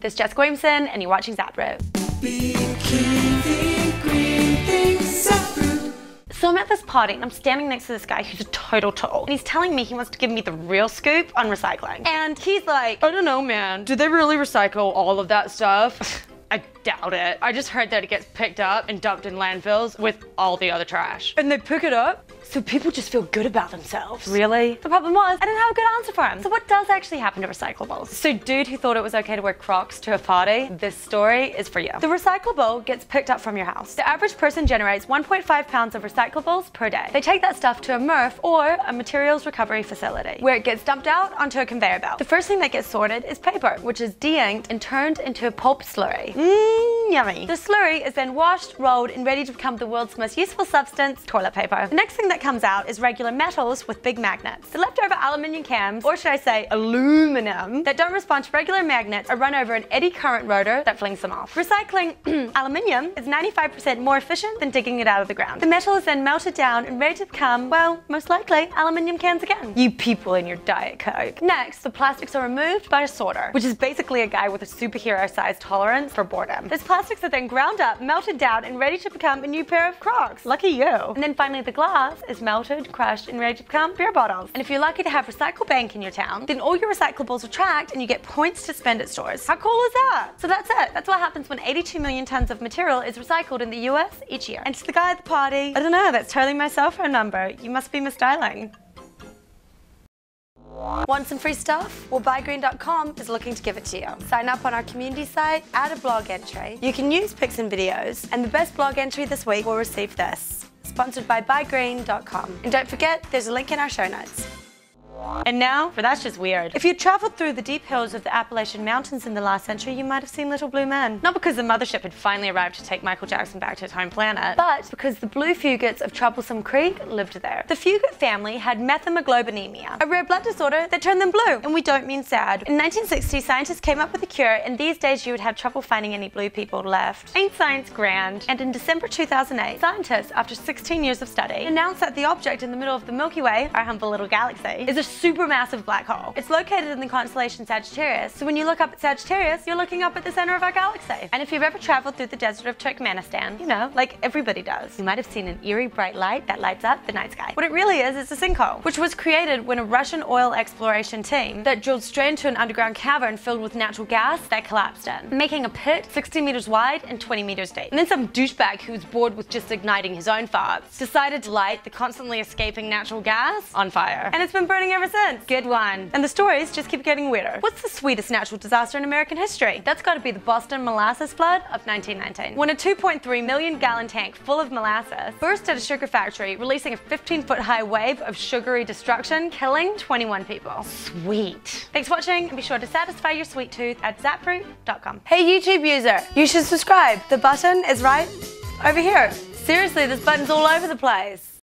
This is Jessica Wlliamson, and you're watching ZapRoot. So I'm at this party and I'm standing next to this guy who's a total tool. And he's telling me he wants to give me the real scoop on recycling. And he's like, I don't know, man. Do they really recycle all of that stuff? I doubt it. I just heard that it gets picked up and dumped in landfills with all the other trash. And they pick it up so people just feel good about themselves. Really? The problem was, I didn't have a good answer for him. So what does actually happen to recyclables? So dude who thought it was okay to wear Crocs to a party, this story is for you. The recyclable gets picked up from your house. The average person generates 1.5 pounds of recyclables per day. They take that stuff to a MRF, or a materials recovery facility, where it gets dumped out onto a conveyor belt. The first thing that gets sorted is paper, which is de-inked and turned into a pulp slurry. Yummy. The slurry is then washed, rolled, and ready to become the world's most useful substance, toilet paper. The next thing that comes out is regular metals with big magnets. The leftover aluminium cans, or should I say aluminum, that don't respond to regular magnets are run over an eddy current rotor that flings them off. Recycling aluminium is 95% more efficient than digging it out of the ground. The metal is then melted down and ready to become, well, most likely, aluminium cans again. You people in your Diet Coke. Next, the plastics are removed by a sorter, which is basically a guy with a superhero-sized tolerance for boredom. Those plastics are then ground up, melted down, and ready to become a new pair of Crocs. Lucky you. And then finally the glass is melted, crushed, and ready to become beer bottles. And if you're lucky to have Recyclebank in your town, then all your recyclables are tracked and you get points to spend at stores. How cool is that? So that's it. That's what happens when 82 million tons of material is recycled in the US each year. And to the guy at the party, I don't know, that's totally my cell phone number. You must be misdialing. Want some free stuff? Well, buygreen.com is looking to give it to you. Sign up on our community site, add a blog entry. You can use pics and videos, and the best blog entry this week will receive this. Sponsored by buygreen.com. And don't forget, there's a link in our show notes. And now, for That's Just Weird. If you traveled through the deep hills of the Appalachian Mountains in the last century, you might have seen little blue men. Not because the mothership had finally arrived to take Michael Jackson back to his home planet, but because the blue Fugates of Troublesome Creek lived there. The Fugate family had methemoglobinemia, a rare blood disorder that turned them blue, and we don't mean sad. In 1960, scientists came up with a cure, and these days you would have trouble finding any blue people left. Ain't science grand? And in December 2008, scientists, after 16 years of study, announced that the object in the middle of the Milky Way, our humble little galaxy, is a supermassive black hole. It's located in the constellation Sagittarius, so when you look up at Sagittarius, you're looking up at the center of our galaxy. And if you've ever traveled through the desert of Turkmenistan, you know, like everybody does, you might have seen an eerie bright light that lights up the night sky. What it really is a sinkhole, which was created when a Russian oil exploration team that drilled straight into an underground cavern filled with natural gas that collapsed in, making a pit 60 meters wide and 20 meters deep. And then some douchebag who was bored with just igniting his own farts decided to light the constantly escaping natural gas on fire. And it's been burning ever since. Good one. And the stories just keep getting weirder. What's the sweetest natural disaster in American history? That's got to be the Boston Molasses flood of 1919. When a 2.3 million gallon tank full of molasses burst at a sugar factory, releasing a 15-foot high wave of sugary destruction, killing 21 people. Sweet. Thanks for watching, and be sure to satisfy your sweet tooth at ZapRoot.com. Hey YouTube user, you should subscribe. The button is right over here. Seriously, this button's all over the place.